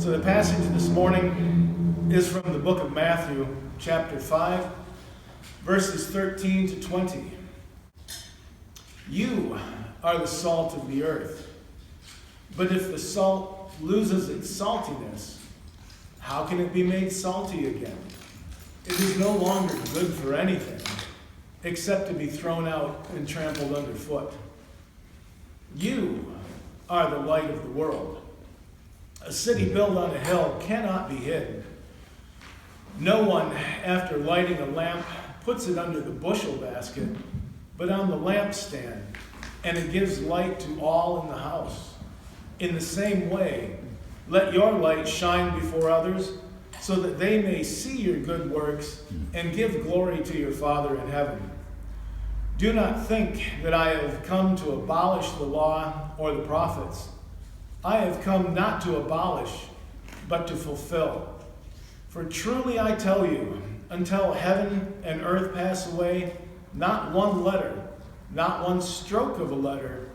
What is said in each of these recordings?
So the passage this morning is from the book of Matthew, chapter 5, verses 13 to 20. You are the salt of the earth. But if the salt loses its saltiness, how can it be made salty again? It is no longer good for anything, except to be thrown out and trampled underfoot. You are the light of the world. A city built on a hill cannot be hidden. No one, after lighting a lamp, puts it under the bushel basket, but on the lampstand, and it gives light to all in the house. In the same way, let your light shine before others, so that they may see your good works and give glory to your Father in heaven. Do not think that I have come to abolish the law or the prophets. I have come not to abolish, but to fulfill. For truly I tell you, until heaven and earth pass away, not one letter, not one stroke of a letter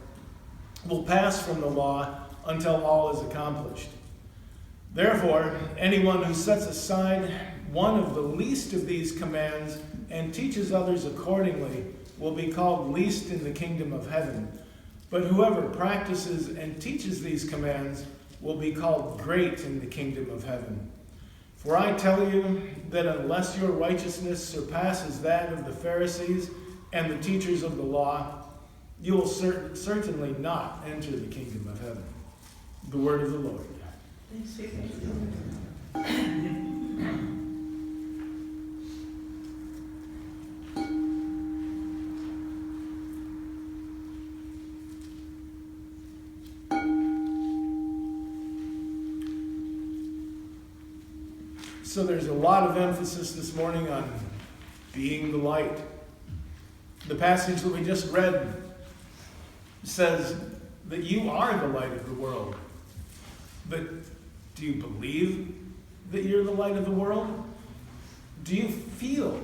will pass from the law until all is accomplished. Therefore, anyone who sets aside one of the least of these commands and teaches others accordingly will be called least in the kingdom of heaven. But whoever practices and teaches these commands will be called great in the kingdom of heaven. For I tell you that unless your righteousness surpasses that of the Pharisees and the teachers of the law, you will certainly not enter the kingdom of heaven. The word of the Lord. Thanks be to God. So there's a lot of emphasis this morning on being the light. The passage that we just read says that you are the light of the world. But do you believe that you're the light of the world? Do you feel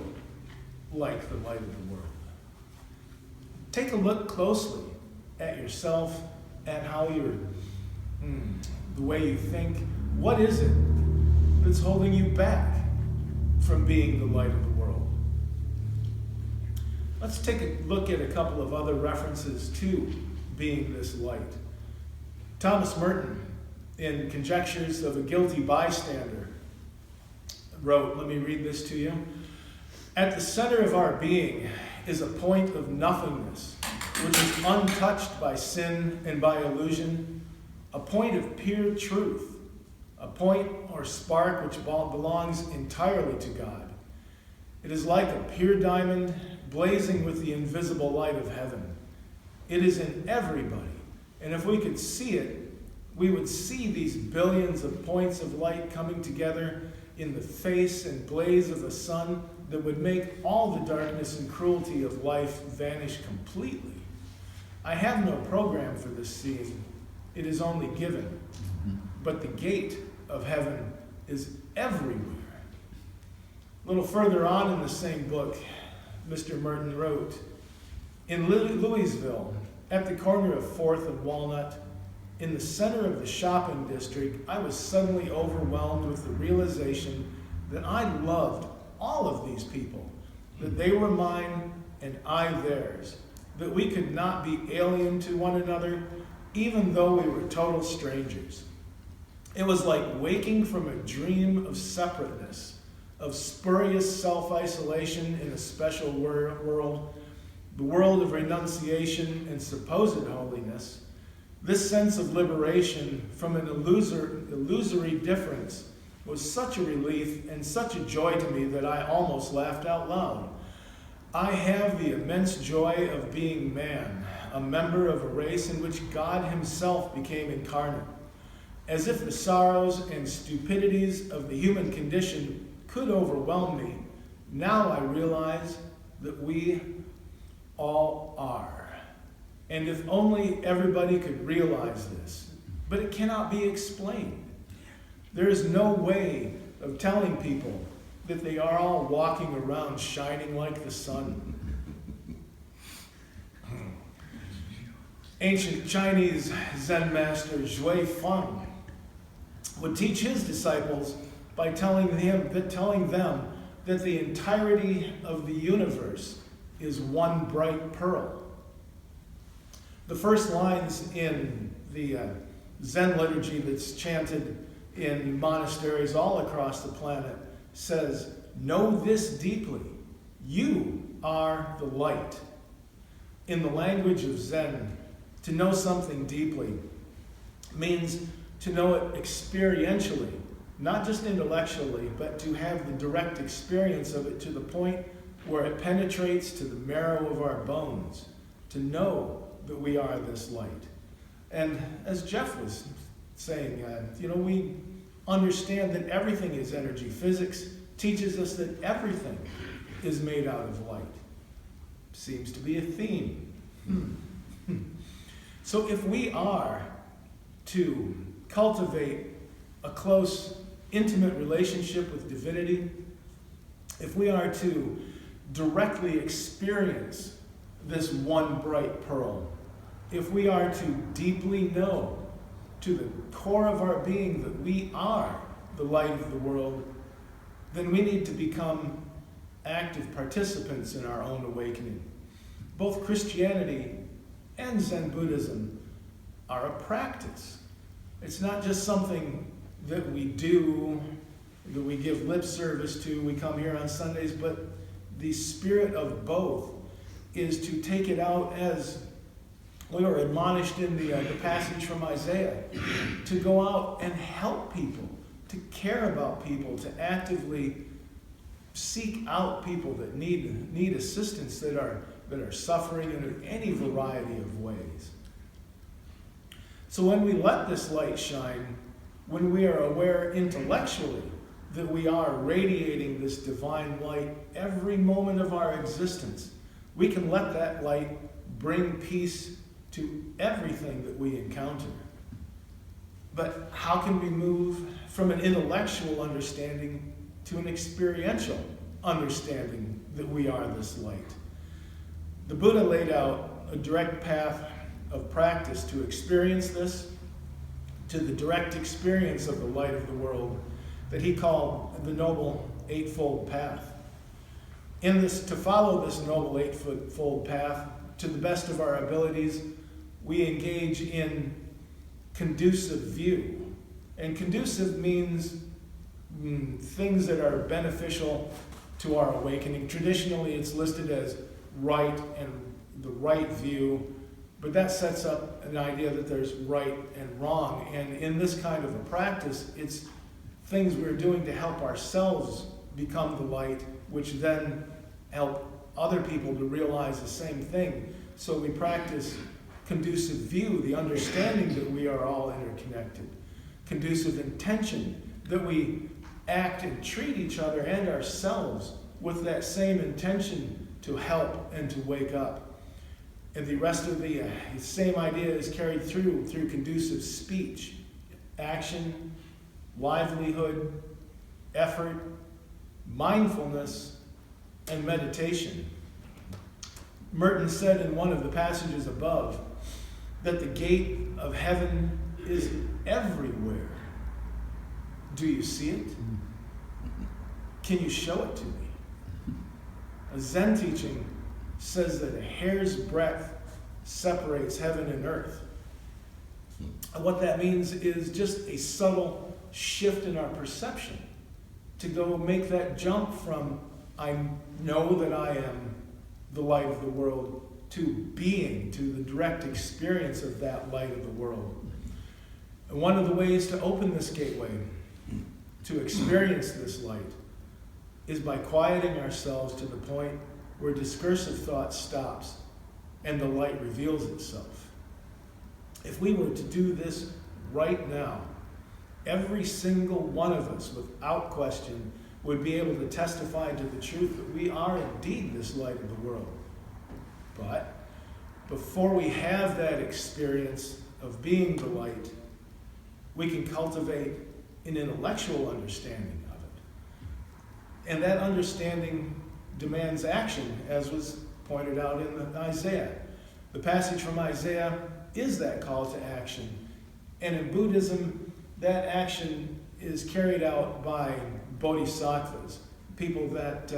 like the light of the world? Take a look closely at yourself, at how you're, the way you think. What is it that's holding you back from being the light of the world? Let's take a look at a couple of other references to being this light. Thomas Merton, in Conjectures of a Guilty Bystander, wrote, let me read this to you. At the center of our being is a point of nothingness, which is untouched by sin and by illusion, a point of pure truth, a point or spark which belongs entirely to God. It is like a pure diamond blazing with the invisible light of heaven. It is in everybody, and if we could see it, we would see these billions of points of light coming together in the face and blaze of a sun that would make all the darkness and cruelty of life vanish completely. I have no program for this seeing. It is only given. But the gate of heaven is everywhere. A little further on in the same book, Mr. Merton wrote, in Louisville, at the corner of 4th and Walnut, in the center of the shopping district, I was suddenly overwhelmed with the realization that I loved all of these people, that they were mine and I theirs, that we could not be alien to one another, even though we were total strangers. It was like waking from a dream of separateness, of spurious self-isolation in a special world, the world of renunciation and supposed holiness. This sense of liberation from an illusory difference was such a relief and such a joy to me that I almost laughed out loud. I have the immense joy of being man, a member of a race in which God himself became incarnate. As if the sorrows and stupidities of the human condition could overwhelm me, now I realize that we all are. And if only everybody could realize this, but it cannot be explained. There is no way of telling people that they are all walking around shining like the sun. Ancient Chinese Zen master Zhui Feng would teach his disciples by telling them that the entirety of the universe is one bright pearl. The first lines in the Zen liturgy that's chanted in monasteries all across the planet says, "Know this deeply, you are the light." In the language of Zen, to know something deeply means to know it experientially, not just intellectually, but to have the direct experience of it to the point where it penetrates to the marrow of our bones, to know that we are this light. And as Jeff was saying, we understand that everything is energy. Physics teaches us that everything is made out of light. Seems to be a theme. So if we are to cultivate a close, intimate relationship with divinity, if we are to directly experience this one bright pearl, if we are to deeply know to the core of our being that we are the light of the world, then we need to become active participants in our own awakening. Both Christianity and Zen Buddhism are a practice. It's not just something that we do, that we give lip service to, we come here on Sundays, but the spirit of both is to take it out as we were admonished in the passage from Isaiah, to go out and help people, to care about people, to actively seek out people that need assistance, that are suffering in any variety of ways. So when we let this light shine, when we are aware intellectually that we are radiating this divine light every moment of our existence, we can let that light bring peace to everything that we encounter. But how can we move from an intellectual understanding to an experiential understanding that we are this light? The Buddha laid out a direct path of practice to experience this, to the direct experience of the light of the world that he called the Noble Eightfold Path. To follow this Noble Eightfold Path to the best of our abilities, we engage in conducive view. And conducive means things that are beneficial to our awakening. Traditionally, it's listed as right and the right view, but that sets up an idea that there's right and wrong. And in this kind of a practice, it's things we're doing to help ourselves become the light, which then help other people to realize the same thing. So we practice conducive view, the understanding that we are all interconnected. Conducive intention, that we act and treat each other and ourselves with that same intention to help and to wake up. And the rest of the same idea is carried through conducive speech, action, livelihood, effort, mindfulness, and meditation. Merton said in one of the passages above that the gate of heaven is everywhere. Do you see it? Can you show it to me? A Zen teaching says that a hair's breadth separates heaven and earth. And what that means is just a subtle shift in our perception to go make that jump from I know that I am the light of the world to being, to the direct experience of that light of the world. And one of the ways to open this gateway to experience this light is by quieting ourselves to the point where discursive thought stops and the light reveals itself. If we were to do this right now, every single one of us, without question, would be able to testify to the truth that we are indeed this light of the world. But before we have that experience of being the light, we can cultivate an intellectual understanding of it. And that understanding demands action, as was pointed out in Isaiah. The passage from Isaiah is that call to action. And in Buddhism, that action is carried out by bodhisattvas, people that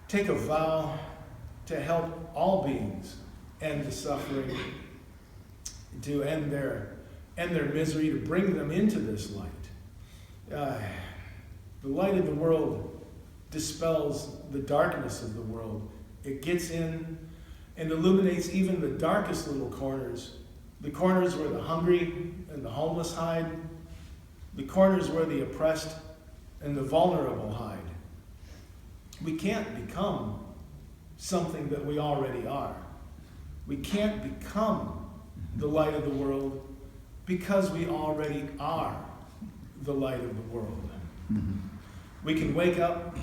take a vow to help all beings end the suffering, to end their misery, to bring them into this light. The light of the world dispels the darkness of the world. It gets in and illuminates even the darkest little corners, the corners where the hungry and the homeless hide, the corners where the oppressed and the vulnerable hide. We can't become something that we already are. We can't become the light of the world because we already are the light of the world. We can wake up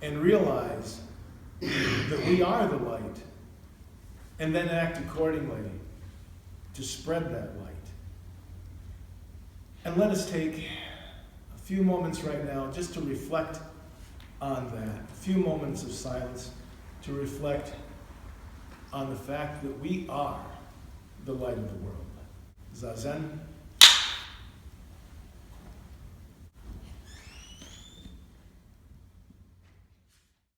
and realize that we are the light and then act accordingly to spread that light. And let us take a few moments right now just to reflect on that. A few moments of silence to reflect on the fact that we are the light of the world. Zazen.